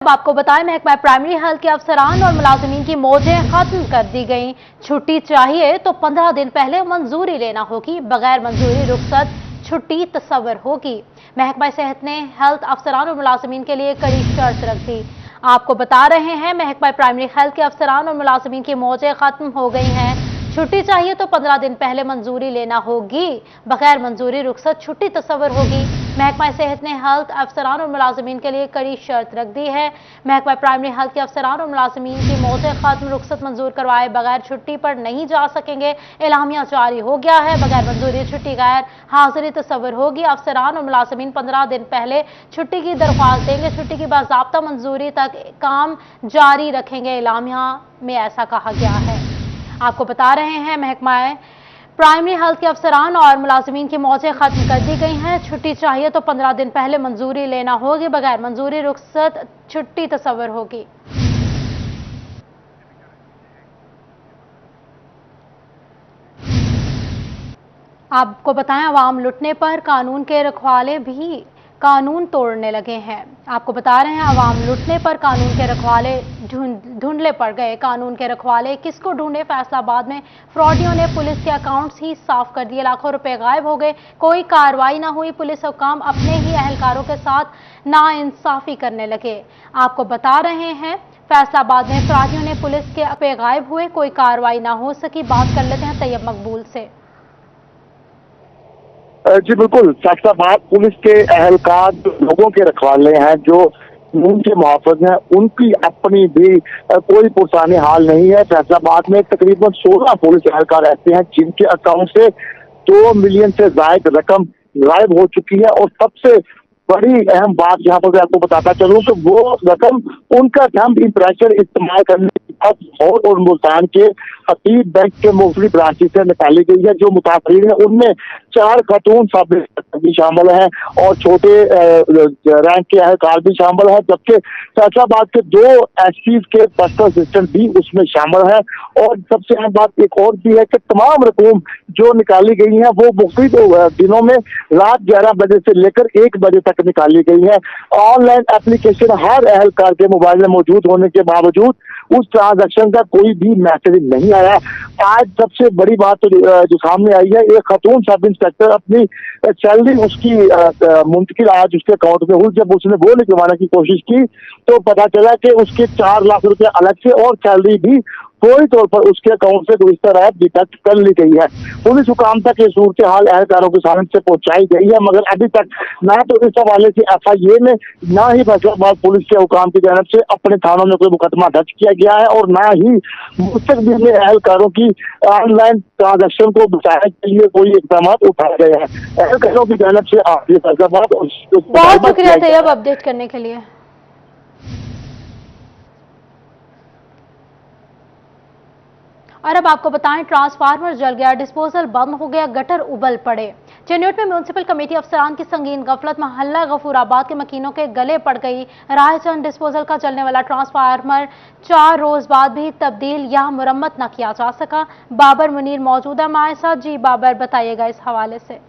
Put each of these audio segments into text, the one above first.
अब आपको बताएं, महकमा प्राइमरी हेल्थ के अफसरान और मुलाजिमीन की मौजें खत्म कर दी गई। छुट्टी चाहिए तो 15 दिन पहले मंजूरी लेना होगी, बगैर मंजूरी रुखसत छुट्टी तस्वर होगी। महकमा सेहत ने हेल्थ अफसरान और मुलाजिमीन के लिए कड़ी शर्त रख दी। आपको बता रहे हैं, महकमा प्राइमरी हेल्थ के अफसरान और मुलाजिमीन की मौजें खत्म हो गई हैं। छुट्टी चाहिए तो 15 दिन पहले मंजूरी लेना होगी, बगैर मंजूरी रुखसत छुट्टी तस्वर होगी। महकमा सेहत ने हेल्थ अफसरान और मुलाजिमीन के लिए कड़ी शर्त रख दी है। महकमा प्राइमरी हेल्थ के अफसरान और मुलाजिमीन की मौतें खत्म, रुखसत मंजूर करवाए बगैर छुट्टी पर नहीं जा सकेंगे। एलामिया जारी हो गया है, बगैर मंजूरी छुट्टी गैर हाजिरी तस्वर होगी। अफसरान और मुलाजिमीन 15 दिन पहले छुट्टी की दरख्वास्त देंगे। छुट्टी की बाज़ाब्ता मंजूरी तक काम जारी रखेंगे, एलामिया में ऐसा कहा गया है। आपको बता रहे हैं, महकमा प्राइमरी हेल्थ के अफसरान और मुलाजिमीन की मौतें खत्म कर दी गई हैं। छुट्टी चाहिए तो 15 दिन पहले मंजूरी लेना होगी, बगैर मंजूरी रुखसत छुट्टी तस्वर होगी। आपको बताएं, अवाम लुटने पर कानून के रखवाले भी कानून तोड़ने लगे हैं। आपको बता रहे हैं, अवाम लुटने पर कानून के रखवाले ढूंढले पड़ गए। कानून के रखवाले किसको ढूंढे? फैसलाबाद में फ्रॉडियों ने पुलिस के अकाउंट्स ही साफ कर दिए, लाखों रुपए गायब हो गए, कोई कार्रवाई ना हुई। पुलिस हुकाम अपने ही अहलकारों के साथ नाइंसाफी करने लगे। आपको बता रहे हैं, फैसलाबाद में फ्रॉडियों ने पुलिस के रुपए गायब हुए, कोई कार्रवाई ना हो सकी। बात कर लेते हैं तैयब मकबूल से। जी बिल्कुल, फैसलाबाद पुलिस के अहलकार लोगों के रखवाले हैं, जो कानून के मुहाफिज हैं, उनकी अपनी भी कोई पुरसानी हाल नहीं है। फैसलाबाद में तकरीबन 16 पुलिस अहलकार ऐसे हैं जिनके अकाउंट से 2 मिलियन से ज्यादा रकम गायब हो चुकी है। और सबसे बड़ी अहम बात यहाँ पर मैं आपको बताता चलूं कि वो रकम उनका थंब इम्प्रेशन इस्तेमाल करने के बाद लाहौर और मुल्तान के हकीब बैंक के मुख्तलिफ ब्रांचेस से निकाली गई है। जो मुताफरीन है उनमें 4 खातून सब भी शामिल हैं और छोटे रैंक के अहलकार भी शामिल है, जबकि फैसलाबाद के 2 एसपी के पर्सनल असिस्टेंट भी उसमें शामिल है। और सबसे अहम बात एक और भी है कि तमाम रकूम जो निकाली गई है वो मुख्तलिफ दिनों में रात 11 बजे से लेकर 1 बजे तक निकाली गई है। ऑनलाइन एप्लीकेशन हर अहलकार के मोबाइल में मौजूद होने के बावजूद उस ट्रांजैक्शन का कोई भी मैसेज नहीं आया। आज सबसे बड़ी बात जो सामने आई है, एक खातून सब इंस्पेक्टर अपनी सैलरी उसकी मुंतकिल आज उसके अकाउंट में हुई। जब उसने वो निकलवाने की कोशिश की तो पता चला कि उसके 4 लाख रुपए अलग से और सैलरी भी फौरी तौर पर उसके अकाउंट से गुज़िश्ता रात डिटेक्ट कर ली गई है। पुलिस हुकाम तक ये सूरत हाल अहलकारों की सामने से पहुंचाई गई है, मगर अभी तक ना तो इस हवाले से FIA में ना ही फैसलाबाद पुलिस के हुकाम की जानब से अपने थानों में कोई मुकदमा दर्ज किया गया है और ना ही मुस्तकबिल में अहलकारों की ऑनलाइन ट्रांजेक्शन को बचाने के लिए कोई इकदाम उठाए गए हैं। अहलकारों की जानब से आप ये फैसलाबाद और बहुत शुक्रिया तैयब अपडेट करने के लिए। और अब आपको बताएं, ट्रांसफार्मर जल गया, डिस्पोजल बंद हो गया, गटर उबल पड़े। चेन्नई में म्यूनिसिपल कमेटी अफसरान की संगीन गफलत, मोहल्ला गफूराबाद के मकीनों के गले पड़ गई। रायचंद डिस्पोजल का चलने वाला ट्रांसफार्मर 4 रोज बाद भी तब्दील या मुरम्मत न किया जा सका। बाबर मुनीर मौजूदा हमारे साथ। जी बाबर, बताइएगा इस हवाले से।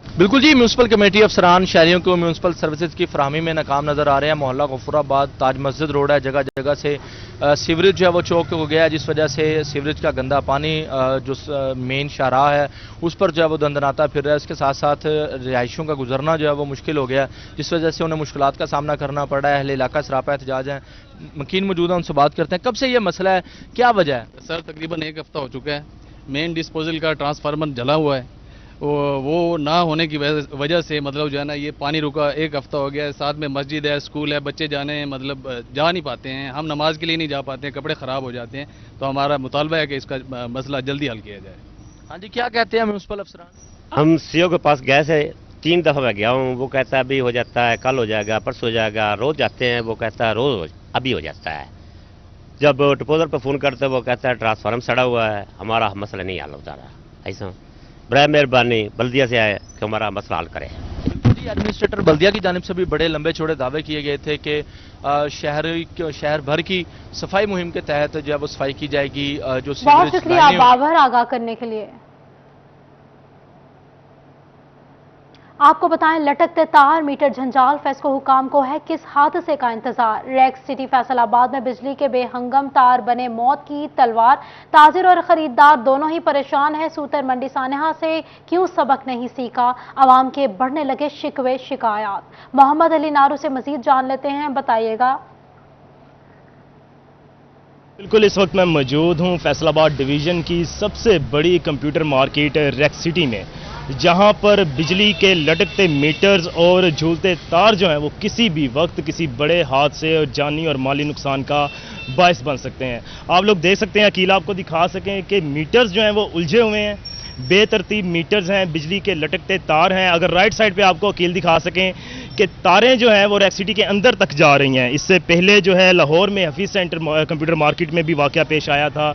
बिल्कुल जी, म्यूनसिपल कमेटी अफसरान शहरियों को म्यूनसिपल सर्विसेज की फराहमी में नाकाम नजर आ रहे हैं। मोहल्ला गफूराबाद ताज मस्जिद रोड है, जगह जगह से सीवरेज जो है वो चौक हो गया है, जिस वजह से सीवरेज का गंदा पानी जो मेन शाहराह है उस पर जो है वो दंदनाता फिर रहा है। इसके साथ साथ रिहायशियों का गुजरना जो है वो मुश्किल हो गया है, जिस वजह से उन्हें मुश्किलात का सामना करना पड़ रहा है। अहले इलाका सरापा एहतजाज है। मकीन मौजूद है, उनसे बात करते हैं। कब से ये मसला है, क्या वजह है? सर तकरीबन 1 हफ्ता हो चुका है। मेन डिस्पोजल का ट्रांसफार्मर जला हुआ है, वो ना होने की वजह से मतलब जो है ना ये पानी रुका 1 हफ्ता हो गया है। साथ में मस्जिद है, स्कूल है, बच्चे जाने मतलब जा नहीं पाते हैं, हम नमाज के लिए नहीं जा पाते हैं, कपड़े ख़राब हो जाते हैं। तो हमारा मुतालबा है कि इसका मसला जल्दी हल किया जाए। हाँ जी, क्या कहते हैं म्यूनसिपल अफसरान? हम CO के पास गए से 3 दफ़ा मैं गया हूँ, वो कहता है अभी हो जाता है, कल हो जाएगा, परसों हो जाएगा। रोज़ जाते हैं, वो कहता है रोज़ अभी हो जाता है। जब डिपोजल पर फ़ोन करते वो कहता है ट्रांसफार्मर सड़ा हुआ है, हमारा मसला नहीं हल होता रहा। ऐसा बराए मेहरबानी बल्दिया से आए कि हमारा मसला हल करें। एडमिनिस्ट्रेटर बल्दिया की जानिब से भी बड़े लंबे चौड़े दावे किए गए थे कि शहर भर की सफाई मुहिम के तहत जो है वो सफाई की जाएगी। जो बहुत शुक्रिया बाबर आगाह करने के लिए। आपको बताएं, लटकते तार, मीटर झंझाल, फेस्को हुकाम को है किस हादसे का इंतजार। रेक्स सिटी फैसलाबाद में बिजली के बेहंगम तार बने मौत की तलवार। ताजिर और खरीदार दोनों ही परेशान हैं। सूतर मंडी सानेहा से क्यों सबक नहीं सीखा, आवाम के बढ़ने लगे शिकवे शिकायत। मोहम्मद अली नारू से मजीद जान लेते हैं, बताइएगा। बिल्कुल, इस वक्त मैं मौजूद हूं फैसलाबाद डिवीज़न की सबसे बड़ी कंप्यूटर मार्केट रेक्स सिटी में, जहां पर बिजली के लटकते मीटर्स और झूलते तार जो हैं वो किसी भी वक्त किसी बड़े हादसे और जानी और माली नुकसान का बायस बन सकते हैं। आप लोग देख सकते हैं, अकील आपको दिखा सकें कि मीटर्स जो हैं वो उलझे हुए हैं, बेतरतीब मीटर्स हैं, बिजली के लटकते तार हैं। अगर राइट साइड पे आपको अकील दिखा सकें कि तारें जो हैं वो रेक्स सिटी के अंदर तक जा रही हैं। इससे पहले जो है लाहौर में हफीज सेंटर कंप्यूटर मार्केट में भी वाक़या पेश आया था,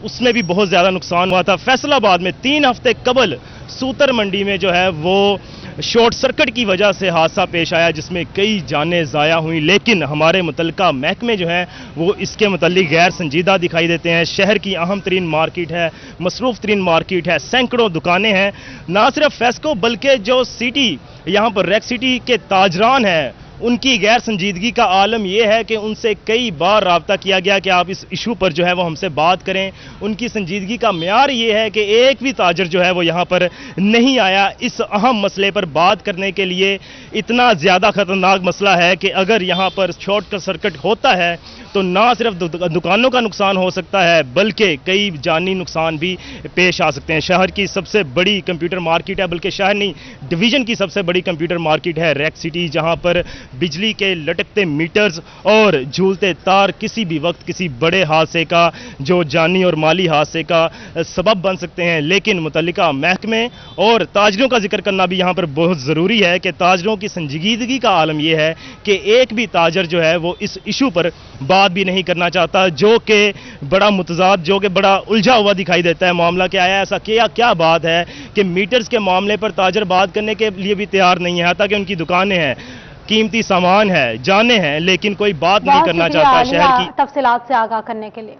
उसमें भी बहुत ज़्यादा नुकसान हुआ था। फैसलाबाद में 3 हफ्ते कबल सूतर मंडी में जो है वो शॉर्ट सर्किट की वजह से हादसा पेश आया, जिसमें कई जानें ज़ाया हुई, लेकिन हमारे मुतल्लिका महकमे जो हैं वो इसके मुतल्लिक गैर संजीदा दिखाई देते हैं। शहर की अहम तरीन मार्केट है, मसरूफ़ तरीन मार्केट है, सैकड़ों दुकानें हैं। ना सिर्फ फेस्को बल्कि जो सिटी यहाँ पर रेक्स सिटी के ताजरान हैं, उनकी गैर संजीदगी का आलम यह है कि उनसे कई बार राब्ता किया गया कि आप इस इशू पर जो है वो हमसे बात करें। उनकी संजीदगी का म्यार ये है कि एक भी ताजर जो है वो यहाँ पर नहीं आया इस अहम मसले पर बात करने के लिए। इतना ज़्यादा ख़तरनाक मसला है कि अगर यहाँ पर शॉर्ट सर्किट होता है तो ना सिर्फ दुकानों का नुकसान हो सकता है बल्कि कई जानी नुकसान भी पेश आ सकते हैं। शहर की सबसे बड़ी कंप्यूटर मार्केट है, बल्कि शहर नहीं डिवीज़न की सबसे बड़ी कंप्यूटर मार्केट है रेक्स सिटी, जहां पर बिजली के लटकते मीटर्स और झूलते तार किसी भी वक्त किसी बड़े हादसे का, जो जानी और माली हादसे का सबब बन सकते हैं। लेकिन मुतल्लिका महकमे और ताजरों का जिक्र करना भी यहाँ पर बहुत ज़रूरी है कि ताजरों की संजीदगी का आलम यह है कि एक भी ताजर जो है वो इस इशू पर बात भी नहीं करना चाहता, जो कि बड़ा मुतजाद, जो कि बड़ा उलझा हुआ दिखाई देता है। मामला क्या है, ऐसा क्या बात है कि मीटर्स के मामले पर ताजर बात करने के लिए भी तैयार नहीं है। हालांकि उनकी दुकानें हैं, कीमती सामान है, जाने हैं, लेकिन कोई बात नहीं करना चाहता शहर की तफसीलात से आगाह करने के लिए।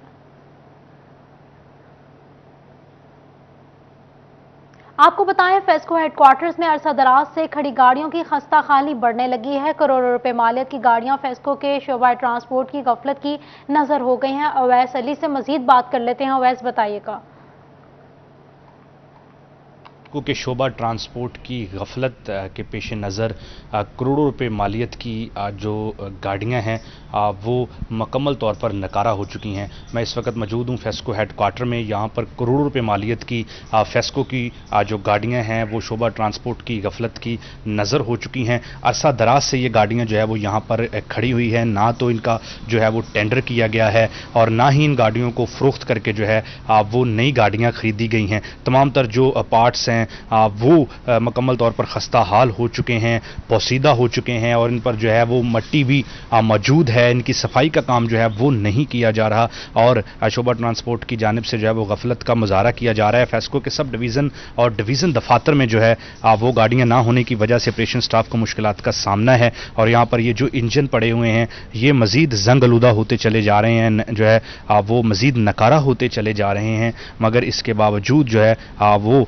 आपको बताएं, फेस्को हेडक्वार्टर्स में अरसा दराज से खड़ी गाड़ियों की खस्ता खाली बढ़ने लगी है। करोड़ों रुपए मालियत की गाड़ियां फेस्को के शोबा ट्रांसपोर्ट की गफलत की नजर हो गई हैं। अवैस अली से मजीद बात कर लेते हैं। अवैस, बताइएगा। के शोबा ट्रांसपोर्ट की गफलत के पेश नज़र करोड़ों रुपए मालियत की जो गाड़ियां हैं वो मुकम्मल तौर पर नकारा हो चुकी हैं। मैं इस वक्त मौजूद हूं फेस्को हेडक्वार्टर में। यहां पर करोड़ों रुपए मालियत की फेस्को की जो गाड़ियां हैं वो शोबा ट्रांसपोर्ट की गफलत की नज़र हो चुकी हैं। अरसा दराज से ये गाड़ियां जो है वो यहाँ पर खड़ी हुई है, ना तो इनका जो है वो टेंडर किया गया है और ना ही इन गाड़ियों को फ़रोख्त करके जो है वो नई गाड़ियाँ खरीदी गई हैं। तमाम तर जो पार्ट्स हैं वो मुकम्मल तौर पर खस्ता हाल हो चुके हैं, पोसीदा हो चुके हैं और इन पर जो है वो मट्टी भी मौजूद है। इनकी सफाई का काम जो है वो नहीं किया जा रहा और शोबा ट्रांसपोर्ट की जानिब से जो है वो गफलत का मुजाहरा किया जा रहा है। फेस्को के सब डिवीज़न और डिवीज़न दफातर में जो है वो गाड़ियाँ ना होने की वजह से ऑपरेशन स्टाफ को मुश्किलात का सामना है और यहाँ पर ये जो इंजन पड़े हुए हैं ये मज़ीद जंग आलूदा होते चले जा रहे हैं, जो है वो मज़ीद नकारा होते चले जा रहे हैं। मगर इसके बावजूद जो है वो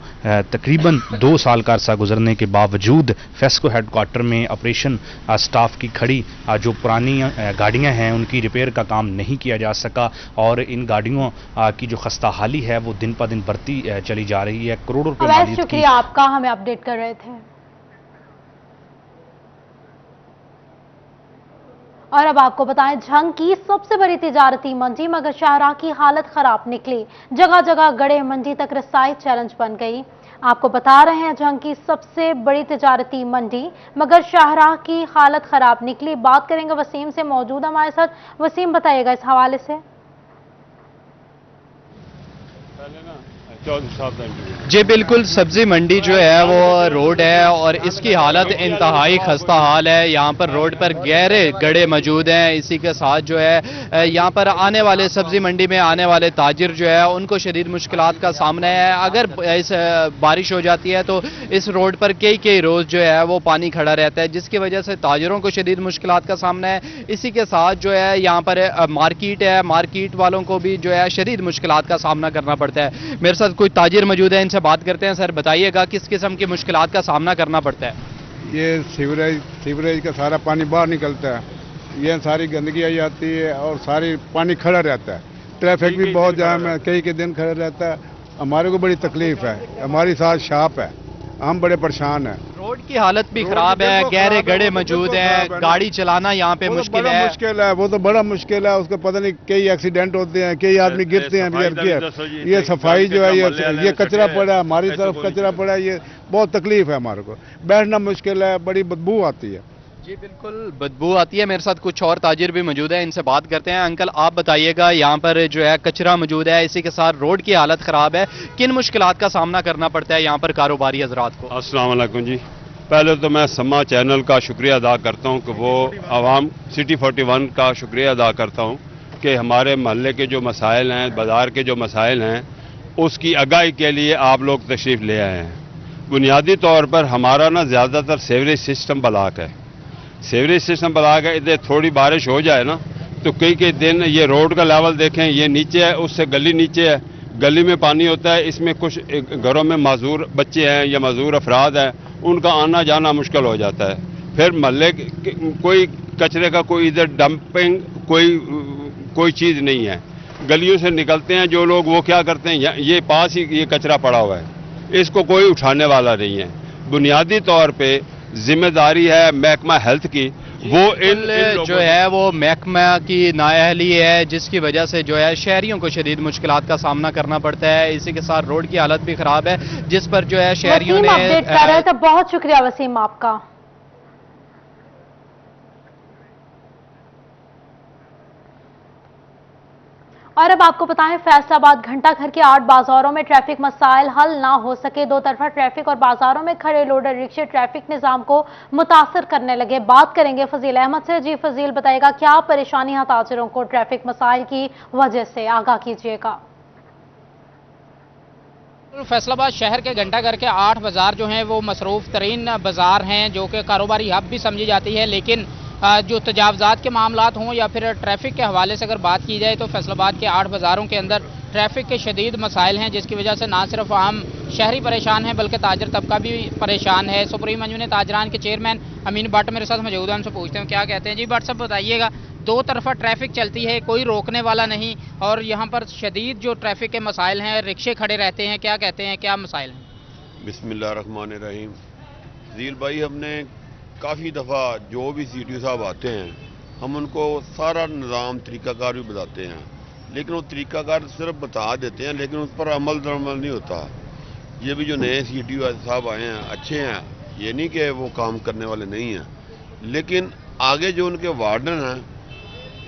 तकरीबन 2 साल का अरसा गुजरने के बावजूद फेस्को हेडक्वार्टर में ऑपरेशन स्टाफ की खड़ी जो पुरानी गाड़ियां हैं उनकी रिपेयर का काम नहीं किया जा सका और इन गाड़ियों की जो खस्ता हाली है वो दिन पर दिन बढ़ती चली जा रही है। करोड़ों रुपए मालियत की। शुक्रिया आपका, हमें अपडेट कर रहे थे। और अब आपको बताएं, झंग की सबसे बड़ी तिजारती मंडी मगर शाहराह की हालत खराब निकली। जगह जगह गड़े मंडी तक रसाई चैलेंज बन गई। आपको बता रहे हैं, झंग की सबसे बड़ी तिजारती मंडी मगर शाहराह की हालत खराब निकली। बात करेंगे वसीम से, मौजूद हमारे साथ। वसीम, बताइएगा इस हवाले से। जी बिल्कुल, सब्जी मंडी जो है वो रोड है और इसकी हालत इंतहाई खस्ता हाल है। यहाँ पर रोड पर गहरे गड्ढे मौजूद हैं। इसी के साथ जो है यहाँ पर आने वाले सब्जी मंडी में आने वाले ताजिर जो है उनको शदीद मुश्किलात का सामना है। अगर इस बारिश हो जाती है तो इस रोड पर कई रोज जो है वो पानी खड़ा रहता है, जिसकी वजह से ताजिरों को शदीद मुश्किलात का सामना है। इसी के साथ जो है यहाँ पर मार्केट है, मार्केट वालों को भी जो है शदीद मुश्किलात का सामना करना पड़ता है। मेरे साथ कोई ताजिर मौजूद है, इनसे बात करते हैं। सर, बताइएगा किस किस्म की मुश्किलात का सामना करना पड़ता है? ये सीवरेज का सारा पानी बाहर निकलता है, ये सारी गंदगी आई जाती है और सारी पानी खड़ा रहता है, ट्रैफिक भी बहुत जाम है, कई के दिन खड़ा रहता है। हमारे को बड़ी तकलीफ है, हमारी साथ शॉप है, हम बड़े परेशान हैं। रोड की हालत भी खराब है, गहरे गड्ढे मौजूद हैं, गाड़ी चलाना यहाँ पे मुश्किल है। वो तो बड़ा मुश्किल है, उसको पता नहीं कई एक्सीडेंट होते हैं, कई आदमी गिरते हैं। ये सफाई जो है, ये कचरा पड़ा है, हमारी तरफ कचरा पड़ा है, ये बहुत तकलीफ है हमारे को, बैठना मुश्किल है, बड़ी बदबू आती है। जी बिल्कुल बदबू आती है। मेरे साथ कुछ और ताजिर भी मौजूद है, इनसे बात करते हैं। अंकल आप बताइएगा, यहाँ पर जो है कचरा मौजूद है, इसी के साथ रोड की हालत खराब है, किन मुश्किलात का सामना करना पड़ता है यहाँ पर कारोबारी हजरात को? अस्सलाम वालेकुम जी, पहले तो मैं सम्मा चैनल का शुक्रिया अदा करता हूँ कि वो आवाम सिटी 41 का शुक्रिया अदा करता हूँ कि हमारे महल्ले के जो मसाइल हैं, बाज़ार के जो मसाइल हैं, उसकी आगाही के लिए आप लोग तशरीफ़ ले आए हैं। बुनियादी तौर पर हमारा ना ज़्यादातर सीवरेज सिस्टम ब्लॉक है, सीवरेज सिस्टम ब्लॉक है। इधर थोड़ी बारिश हो जाए ना तो कई दिन ये रोड का लेवल देखें, ये नीचे है, उससे गली नीचे है, गली में पानी होता है। इसमें कुछ घरों में माजूर बच्चे हैं या माजूर अफराद हैं, उनका आना जाना मुश्किल हो जाता है। फिर महल्ले कोई कचरे का कोई इधर डंपिंग कोई चीज़ नहीं है। गलियों से निकलते हैं जो लोग, वो क्या करते हैं, ये पास ही ये कचरा पड़ा हुआ है, इसको कोई उठाने वाला नहीं है। बुनियादी तौर पे जिम्मेदारी है महकमा हेल्थ की, वो इन जो है वो महकमा की नाअहली है, जिसकी वजह से जो है शहरियों को शदीद मुश्किलात का सामना करना पड़ता है। इसी के साथ रोड की हालत भी खराब है, जिस पर जो है शहरियों ने अपडेट कर रहे थे। बहुत शुक्रिया वसीम आपका। और अब आपको बताएं, फैसलाबाद घंटा घर के 8 बाजारों में ट्रैफिक मसाइल हल ना हो सके। दो तरफा ट्रैफिक और बाजारों में खड़े लोडर रिक्शे ट्रैफिक निजाम को मुतासर करने लगे। बात करेंगे फजील अहमद से। जी फजील, बताइएगा क्या परेशानी है ताजिरों को ट्रैफिक मसाइल की वजह से, आगाह कीजिएगा। फैसलाबाद शहर के घंटाघर के 8 बाजार जो हैं वो मसरूफ तरीन बाजार हैं, जो कि कारोबारी हब भी समझी जाती है। लेकिन जो तजावजात के मामलात हों या फिर ट्रैफिक के हवाले से अगर बात की जाए तो फैसलाबाद के 8 बाज़ारों के अंदर ट्रैफिक के शदीद मसाइल हैं, जिसकी वजह से ना सिर्फ आम शहरी परेशान हैं बल्कि ताजर तबका भी परेशान है। सुप्रीम अंजुमन ताजरान के चेयरमैन अमीन भट्ट मेरे साथ मौजूद हैं, उनसे पूछते हैं क्या कहते हैं। जी भट्ट साहब बताइएगा, दो तरफा ट्रैफिक चलती है, कोई रोकने वाला नहीं, और यहाँ पर शदीद जो ट्रैफिक के मसाइल हैं, रिक्शे खड़े रहते हैं, क्या कहते हैं, क्या मसाइल हैं? बिस्मिल्लाहिर्रहमानिर्रहीम। फजील भाई, हमने काफ़ी दफ़ा जो भी CTO साहब आते हैं, हम उनको सारा निज़ाम तरीक़ाकार भी बताते हैं, लेकिन वो तरीक़ाकार सिर्फ बता देते हैं, लेकिन उस पर अमल दरअमल नहीं होता। ये भी जो नए CTO साहब आए हैं अच्छे हैं, ये नहीं कि वो काम करने वाले नहीं हैं, लेकिन आगे जो उनके वार्डन हैं,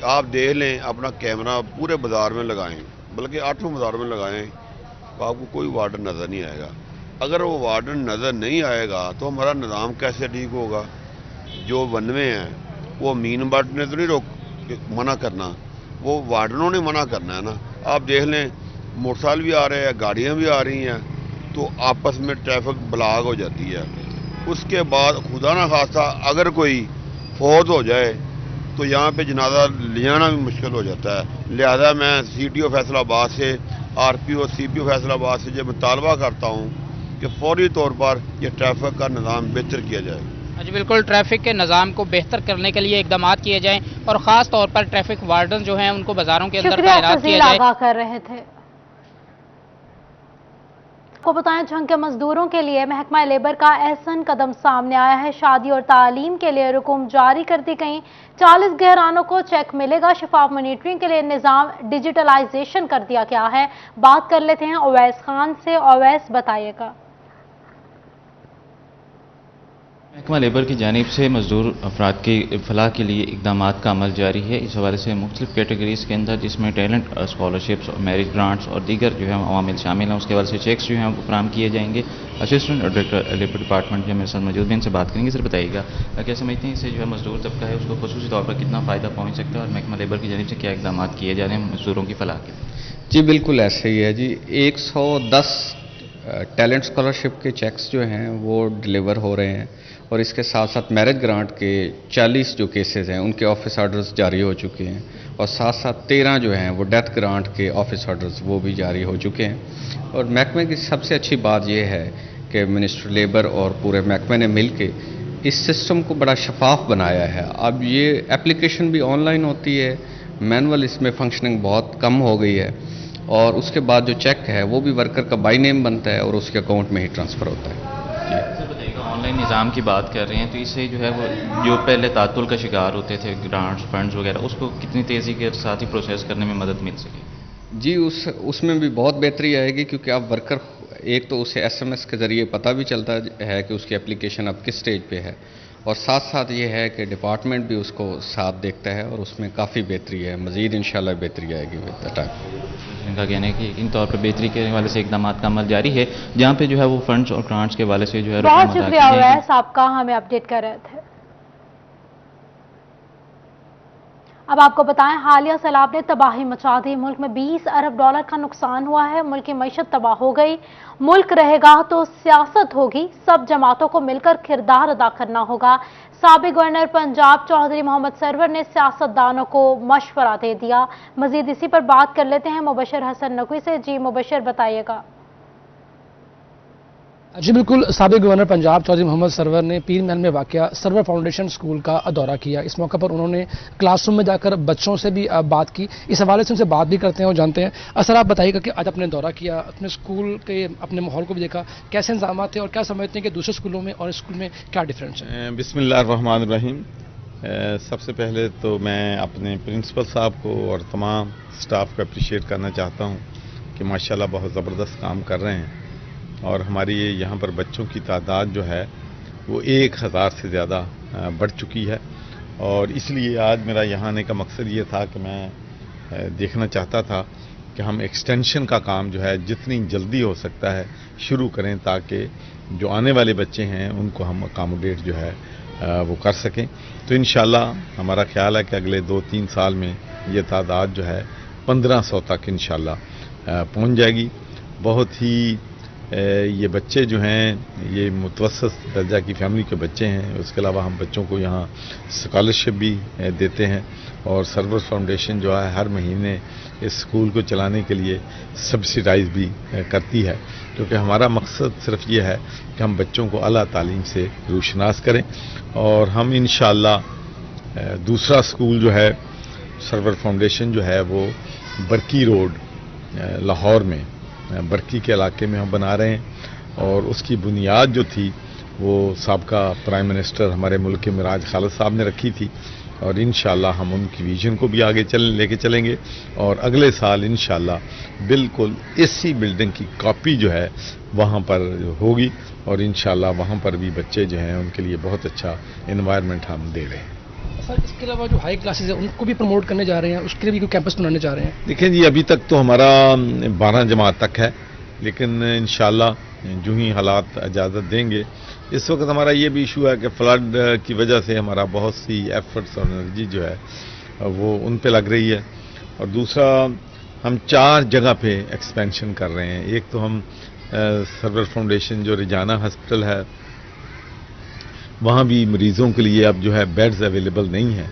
आप देख लें, अपना कैमरा पूरे बाज़ार में लगाएं, बल्कि 8 बाज़ारों में लगाएं, तो आपको कोई वार्डन नज़र नहीं आएगा। अगर वो वार्डन नज़र नहीं आएगा तो हमारा निज़ाम कैसे ठीक होगा? जो वनवे हैं वो मीन भट्ट ने तो नहीं मना करना, वो वार्डनों ने मना करना है ना। आप देख लें, मोटरसाइकिल भी आ रहे हैं, गाड़ियाँ भी आ रही हैं, तो आपस में ट्रैफिक ब्लॉक हो जाती है। उसके बाद खुदा ना खास्ता अगर कोई फौत हो जाए तो यहाँ पे जनाजा ले जाना भी मुश्किल हो जाता है। लिहाजा मैं CTO फैसलाबाद से, RPO CPO फैसलाबाद से जो मुतालबा करता हूँ कि फौरी तौर पर यह ट्रैफिक का निज़ाम बेहतर किया जाए। जी बिल्कुल, ट्रैफिक के निज़ाम को बेहतर करने के लिए इकदाम किए जाएं और ख़ास तौर पर ट्रैफिक वार्डन जो हैं उनको बाज़ारों के अंदर तैनात किया जाए। आगाह कर रहे थे। आपको बताएं, झंग के मजदूरों के लिए महकमा लेबर का एहसन कदम सामने आया है। शादी और तालीम के लिए रुकूम जारी कर दी गई। 40 गहरानों को चेक मिलेगा। शफाफ मॉनिटरिंग के लिए निज़ाम डिजिटलाइजेशन कर दिया गया है। बात कर लेते हैं ओवैस खान से। ओवैस, बताइएगा। महकमा लेबर की जानिब से मजदूर अफराद की फलाह के लिए इकदाम का अमल जारी है। इस हवाले से मुख्तलिफ कैटेगरीज़ के अंदर, जिसमें टैलेंट स्कॉलरशिप्स और मैरिज ग्रांट्स और दीगर जो है अवामिल शामिल हैं, उसके हवाले से चेक्स जो हैं वो फराहम किए जाएंगे। असिस्टेंट डायरेक्टर लेबर डिपार्टमेंट जो मेरे साथ मौजूद हैं, इनसे बात करेंगे। सर बताइएगा, क्या समझते हैं इससे जो है मजदूर तबका है उसको खुसूसी तौर पर कितना फ़ायदा पहुँच सकता है, और महकमा लेबर की जानिब से क्या इकदाम किए जा रहे हैं मजदूरों की फलाह के लिए? जी बिल्कुल ऐसे ही है जी। 110 टैलेंट स्कॉलरशिप के चेक्स जो हैं वो डिलीवर हो रहे हैं, और इसके साथ साथ मैरिज ग्रांट के 40 जो केसेस हैं उनके ऑफिस ऑर्डर्स जारी हो चुके हैं, और साथ साथ 13 जो हैं वो डेथ ग्रांट के ऑफिस ऑर्डर्स वो भी जारी हो चुके हैं। और महकमे की सबसे अच्छी बात यह है कि मिनिस्टर लेबर और पूरे महकमे ने मिल के इस सिस्टम को बड़ा शफाफ बनाया है। अब ये एप्लीकेशन भी ऑनलाइन होती है, मैनुअल इसमें फंक्शनिंग बहुत कम हो गई है, और उसके बाद जो चेक है वो भी वर्कर का बाई नेम बनता है और उसके अकाउंट में ही ट्रांसफ़र होता है। सर बताइएगा, ऑनलाइन निज़ाम की बात कर रहे हैं तो इससे जो है वो जो पहले तातुल का शिकार होते थे ग्रांट्स फंड्स वगैरह, उसको कितनी तेज़ी के साथ ही प्रोसेस करने में मदद मिल सके? जी, उसमें भी बहुत बेहतरी आएगी, क्योंकि अब वर्कर एक तो उसे SMS के ज़रिए पता भी चलता है कि उसकी एप्लीकेशन अब किस स्टेज पे है, और साथ साथ ये है कि डिपार्टमेंट भी उसको साथ देखता है, और उसमें काफ़ी बेहतरी है। मज़ीद इंशाल्लाह बेहतरी आएगी विद द टाइम। इनका कहना है कि इन तौर पर बेहतरी के वाले से इकदाम का अमल जारी है, जहाँ पे जो है वो फंड्स और ग्रांट्स के वाले से जो है बहुत शुक्रिया अवैस, आपका हमें अपडेट कर रहे थे। अब आपको बताएं, हालिया सैलाब ने तबाही मचा दी। मुल्क में 20 अरब डॉलर का नुकसान हुआ है। मुल्क की मईशत तबाह हो गई। मुल्क रहेगा तो सियासत होगी। सब जमातों को मिलकर किरदार अदा करना होगा। साबिक गवर्नर पंजाब चौधरी मोहम्मद सरवर ने सियासतदानों को मशवरा दे दिया। मजीद इसी पर बात कर लेते हैं मुबशर हसन नकवी से। जी मुबशर, बताइएगा। जी बिल्कुल, साबिक गवर्नर पंजाब चौधरी मोहम्मद सरवर ने पीर महल में वाक़या सरवर फाउंडेशन स्कूल का दौरा किया। इस मौके पर उन्होंने क्लासरूम में जाकर बच्चों से भी बात की। इस हवाले से उनसे बात भी करते हैं और जानते हैं। सर, आप बताइएगा कि आज आपने दौरा किया, अपने स्कूल के अपने माहौल को भी देखा, कैसे इंतजाम थे और क्या समझते हैं कि दूसरे स्कूलों में और स्कूल में क्या डिफरेंस है? बिस्मिल्लाहिर्रहमानिर्रहीम। सबसे पहले तो मैं अपने प्रिंसिपल साहब को और तमाम स्टाफ को अप्रिशिएट करना चाहता हूँ कि माशाल्लाह बहुत ज़बरदस्त काम कर रहे हैं, और हमारी यहाँ पर बच्चों की तादाद जो है वो 1000 से ज़्यादा बढ़ चुकी है। और इसलिए आज मेरा यहाँ आने का मकसद ये था कि मैं देखना चाहता था कि हम एक्सटेंशन का काम जो है जितनी जल्दी हो सकता है शुरू करें, ताकि जो आने वाले बच्चे हैं उनको हम अकामोडेट जो है वो कर सकें। तो इंशाल्लाह हमारा ख्याल है कि अगले 2-3 साल में ये तादाद जो है 1500 तक इंशाल्लाह पहुँच जाएगी। बहुत ही ये बच्चे जो हैं ये मुतवस्सित दर्जा की फैमिली के बच्चे हैं। उसके अलावा हम बच्चों को यहाँ स्कॉलरशिप भी देते हैं, और सरवर फाउंडेशन जो है हर महीने इस स्कूल को चलाने के लिए सब्सिडाइज भी करती है, क्योंकि हमारा मकसद सिर्फ ये है कि हम बच्चों को आला तालीम से रूशनास करें। और हम इंशाअल्लाह दूसरा स्कूल जो है सरवर फाउंडेशन जो है वो बरकी रोड लाहौर में बरकी के इलाके में हम बना रहे हैं, और उसकी बुनियाद जो थी वो साबका प्राइम मिनिस्टर हमारे मुल्क के मिराज खालिद साहब ने रखी थी, और इंशाअल्लाह हम उनकी विजन को भी आगे लेके चलेंगे, और अगले साल इंशाअल्लाह बिल्कुल इसी बिल्डिंग की कॉपी जो है वहाँ पर होगी, और इंशाअल्लाह वहाँ पर भी बच्चे जो हैं उनके लिए बहुत अच्छा एनवायरनमेंट हम दे रहे हैं। सर, इसके अलावा जो हाई क्लासेस है उनको भी प्रमोट करने जा रहे हैं, उसके लिए भी कोई कैंपस बनाने जा रहे हैं? देखिए जी, अभी तक तो हमारा 12 जमात तक है, लेकिन इंशाअल्लाह जो ही हालात इजाज़त देंगे। इस वक्त हमारा ये भी इशू है कि फ्लड की वजह से हमारा बहुत सी एफर्ट्स और एनर्जी जो है वो उन पे लग रही है, और दूसरा हम 4 जगह पे एक्सपेंशन कर रहे हैं। एक तो हम सरवर फाउंडेशन जो रिजाना हॉस्पिटल है वहाँ भी मरीज़ों के लिए अब जो है बेड्स अवेलेबल नहीं है,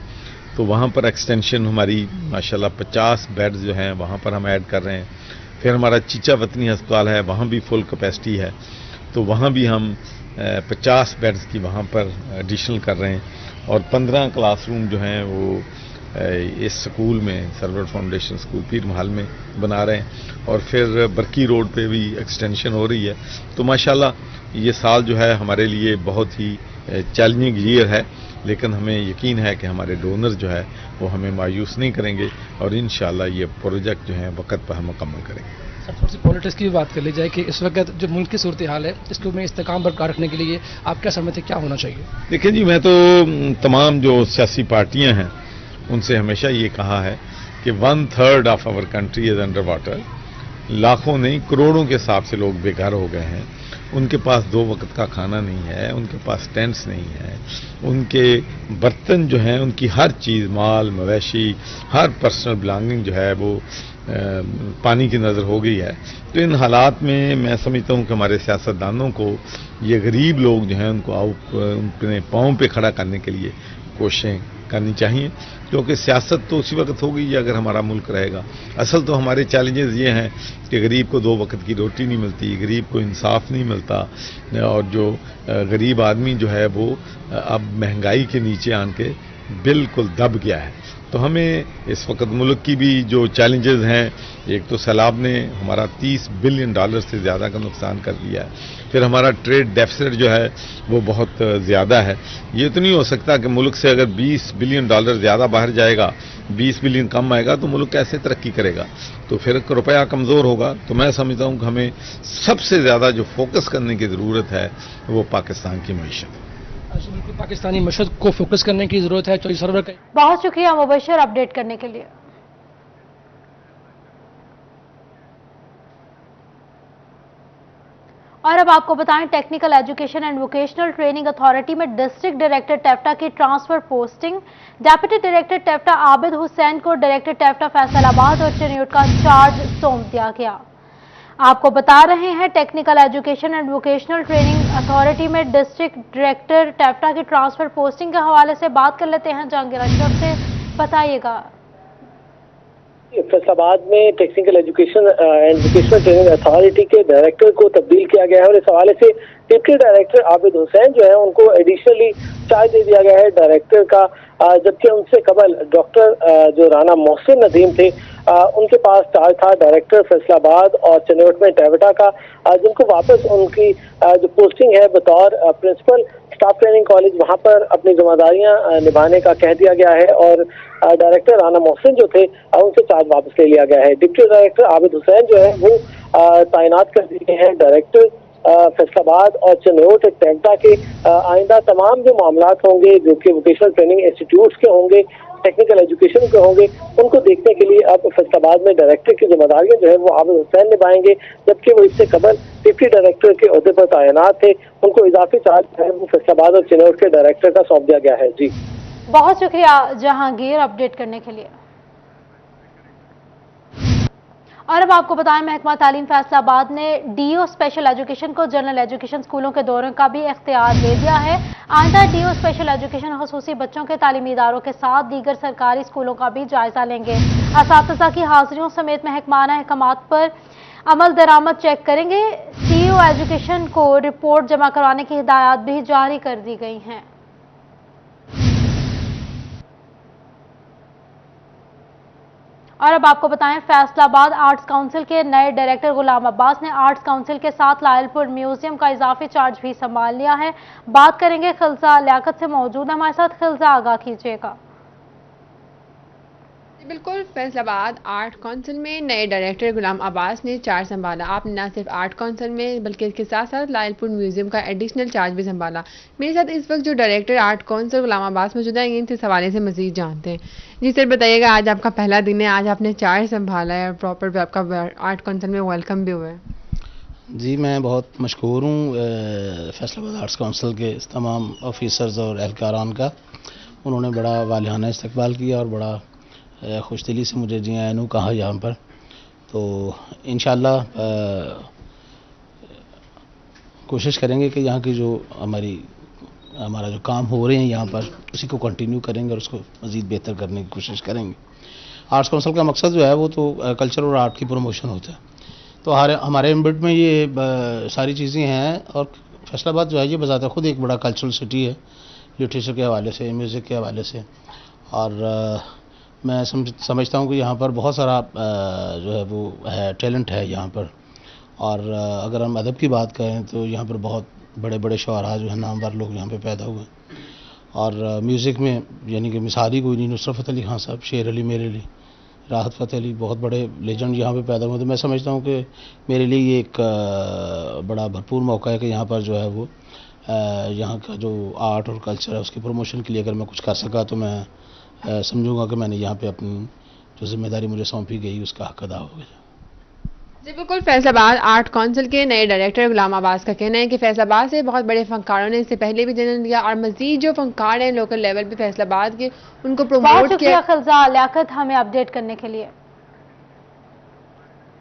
तो वहाँ पर एक्सटेंशन हमारी माशाल्लाह 50 बेड्स जो हैं वहाँ पर हम ऐड कर रहे हैं। फिर हमारा चीचा वतनी अस्पताल है, वहाँ भी फुल कैपेसिटी है, तो वहाँ भी हम 50 बेड्स की वहाँ पर एडिशनल कर रहे हैं, और 15 क्लासरूम जो हैं वो इस स्कूल में सरवर फाउंडेशन स्कूल पीर महल में बना रहे हैं, और फिर बरकी रोड पे भी एक्सटेंशन हो रही है। तो माशाल्लाह ये साल जो है हमारे लिए बहुत ही चैलेंजिंग ईयर है, लेकिन हमें यकीन है कि हमारे डोनर जो है वो हमें मायूस नहीं करेंगे, और इंशाअल्लाह ये प्रोजेक्ट जो है वक्त पर हम मुकम्मल करेंगे। सर, थोड़ी सी पॉलिटिक्स की भी बात कर ली जाए कि इस वक्त जो मुल्क की सूरत हाल है इसको में इस्तेकाम बरकरार रखने के लिए आप क्या समझते हैं क्या होना चाहिए? देखिए जी, मैं तो तमाम जो सियासी पार्टियां हैं उनसे हमेशा ये कहा है कि 1/3 of our country is under water. लाखों नहीं करोड़ों के हिसाब से लोग बेघर हो गए हैं, उनके पास 2 वक्त का खाना नहीं है, उनके पास टेंट्स नहीं है, उनके बर्तन जो हैं उनकी हर चीज़ माल मवेशी हर पर्सनल बिलोंगिंग जो है वो पानी की नज़र हो गई है। तो इन हालात में मैं समझता हूँ कि हमारे सियासतदानों को ये गरीब लोग जो हैं उनको अपने पाँव पे खड़ा करने के लिए कोशिशें کرنی چاہیے، کیونکہ سیاست تو اسی وقت ہوگی اگر ہمارا ملک رہے گا۔ اصل تو ہمارے چیلنجز یہ ہیں کہ غریب کو 2 وقت کی روٹی نہیں ملتی، غریب کو انصاف نہیں ملتا، اور جو غریب آدمی جو ہے وہ اب مہنگائی کے نیچے آن کے بالکل دب گیا ہے۔ تو ہمیں اس وقت ملک کی بھی جو چیلنجز ہیں، ایک تو سیلاب نے ہمارا $30 بلین سے زیادہ کا نقصان کر دیا ہے، پھر ہمارا ٹریڈ ڈیفیسٹ جو ہے وہ بہت زیادہ ہے۔ یہ تو نہیں ہو سکتا کہ ملک سے اگر $20 بلین زیادہ باہر جائے گا، 20 بلین کم آئے گا تو ملک کیسے ترقی کرے گا؟ تو پھر روپیہ کمزور ہوگا۔ تو میں سمجھتا ہوں کہ ہمیں سب سے زیادہ جو فوکس کرنے کی ضرورت ہے وہ پاکستان کی معیشت ہے۔ بالکل پاکستانی معیشت کو فوکس کرنے کی ضرورت ہے۔ چودھری سرور کا بہت شکریہ مبشر اپڈیٹ کرنے کے لیے۔ اور اب آپ کو بتائیں، technical education and vocational training authority میں ڈسٹرکٹ ڈائریکٹر ٹیفٹا کی ٹرانسفر پوسٹنگ، ڈیپٹی ڈائریکٹر ٹیفٹا عابد حسین کو ڈائریکٹر ٹیفٹا فیصل آباد اور چنیوٹ کا چارج سونپ دیا گیا۔ آپ کو بتا رہے ہیں technical education and vocational training authority میں ڈسٹرکٹ ڈائریکٹر ٹیفٹا کی ٹرانسفر پوسٹنگ کے حوالے سے بات کر لیتے ہیں جہانگیر اشرف سے۔ بتائیے گا۔ فیصل آباد میں technical education and vocational training authority کے ڈائریکٹر کو تبدیل کیا گیا ہے، اور اس حوالے سے ڈپٹی ڈائریکٹر عابد حسین جو ہے ان کو ایڈیشنلی چارج دے دیا گیا ہے ڈائریکٹر کا، جبکہ ان سے قبل ڈاکٹر جو رانا محسن ندیم تھے ان کے پاس چارج تھا ڈائریکٹر فیصل آباد اور چنوٹ میں ٹیفٹا کا، جن کو واپس ان کی جو پوسٹنگ ہے بطور پرنسپل اسٹاف ٹریننگ کالج وہاں پر اپنی ذمہ داریاں نبھانے کا کہہ دیا گیا ہے، اور ڈائریکٹر رانا محسن جو تھے ان سے چارج واپس لے لیا گیا ہے۔ ڈپٹی ڈائریکٹر عابد حسین جو ہے وہ تعینات کر دیے ہیں ڈائریکٹر فیصل آباد اور چنوٹ ٹیفٹا کے۔ آئندہ تمام جو معاملات ہوں گے جو کہ ووکیشنل ٹریننگ انسٹیٹیوٹس کے ہوں گے، ٹیکنیکل ایجوکیشن کے ہوں گے، ان کو دیکھنے کے لیے اب فیصل آباد میں ڈائریکٹر کی ذمہ داریاں جو ہے وہ عابد حسین نبھائیں گے، جبکہ وہ اس سے قبل ڈپٹی ڈائریکٹر کے عہدے پر تعینات تھے، ان کو اضافی چارج ہے وہ فیصل آباد اور چنوٹ کے ڈائریکٹر کا سونپ دیا گیا ہے۔ جی بہت شکریہ جہانگیر اپڈیٹ کرنے کے لیے۔ اور اب آپ کو بتائیں، محکمہ تعلیم فیصل آباد نے ڈی او اسپیشل ایجوکیشن کو جنرل ایجوکیشن اسکولوں کے دوروں کا بھی اختیار دے دیا ہے۔ آئندہ ڈی او اسپیشل ایجوکیشن خصوصی بچوں کے تعلیمی اداروں کے ساتھ دیگر سرکاری اسکولوں کا بھی جائزہ لیں گے۔ اساتذہ کی حاضریوں سمیت محکمانہ احکامات پر عمل درآمد چیک کریں گے۔ سی او ایجوکیشن کو رپورٹ جمع کروانے کی ہدایات بھی جاری کر دی گئی ہیں۔ اور اب آپ کو بتائیں، فیصل آباد آرٹس کونسل کے نئے ڈائریکٹر غلام عباس نے آرٹس کونسل کے ساتھ لائل پور میوزیم کا اضافی چارج بھی سنبھال لیا ہے۔ بات کریں گے خلزہ لیاقت سے، موجود ہے ہمارے ساتھ۔ خلزہ، آگاہ کیجیے گا۔ بالکل، فیصل آباد آرٹ کونسل میں نئے ڈائریکٹر غلام عباس نے چارج سنبھالا۔ آپ نے نہ صرف آرٹ کونسل میں بلکہ اس کے ساتھ ساتھ لائل پور میوزیم کا ایڈیشنل چارج بھی سنبھالا۔ میرے ساتھ اس وقت جو director art council Ghulam Abbas موجود ہیں، ان سے اس حوالے سے مزید جانتے ہیں۔ جی سر، بتائیے گا، آج آپ کا پہلا دن ہے، آج آپ نے چارج سنبھالا ہے اور پراپر آپ کا آرٹ کونسل میں ویلکم بھی ہوا ہے۔ جی میں بہت مشکور ہوں فیصل آباد آرٹس کونسل کے تمام آفیسرز اور اہلکاران کا۔ انہوں نے بڑا والہانہ استقبال کیا اور بڑا خوش دلی سے مجھے جی آئینو کہا یہاں پر۔ تو انشاءاللہ کوشش کریں گے کہ یہاں کی جو ہمارا جو کام ہو رہے ہیں یہاں پر اسی کو کنٹینیو کریں گے اور اس کو مزید بہتر کرنے کی کوشش کریں گے۔ آرٹس کونسل کا مقصد جو ہے وہ تو کلچر اور آرٹ کی پروموشن ہوتا ہے، تو ہمارے امبٹ میں یہ ساری چیزیں ہیں، اور فیصل آباد جو ہے یہ بذات خود ایک بڑا کلچرل سٹی ہے، لٹریچر کے حوالے سے، میوزک کے حوالے سے، اور میں سمجھتا ہوں کہ یہاں پر بہت سارا جو ہے وہ ہے ٹیلنٹ ہے یہاں پر۔ اور اگر ہم ادب کی بات کریں تو یہاں پر بہت بڑے بڑے شعراء جو ہیں نامور لوگ یہاں پہ پیدا ہوئے، اور میوزک میں یعنی کہ مثالی کوئی نہیں، نصرت فتح علی خان صاحب، شیر علی میرے علی، راحت فتح علی، بہت بڑے لیجنڈ یہاں پہ پیدا ہوئے۔ تو میں سمجھتا ہوں کہ میرے لیے یہ ایک بڑا بھرپور موقع ہے کہ یہاں پر جو ہے وہ یہاں کا جو آرٹ اور کلچر ہے اس کی پروموشن کے لیے اگر میں کچھ کر سکا تو میں سمجھوں گا کہ میں نے یہاں پہ اپنی جو ذمہ داری مجھے سونپی گئی اس کا حق ادا ہو گیا۔ جی بالکل، فیصل آباد آرٹ کونسل کے نئے ڈائریکٹر غلام عباس کا کہنا ہے کہ فیصل آباد سے بہت بڑے فنکاروں نے اس سے پہلے بھی جنم لیا، اور مزید جو فنکار ہیں لوکل لیول پہ فیصل آباد کے ان کو پروموٹ کیا۔ بہت شکریہ خلزہ لیاقت ہمیں اپڈیٹ کرنے کے لیے۔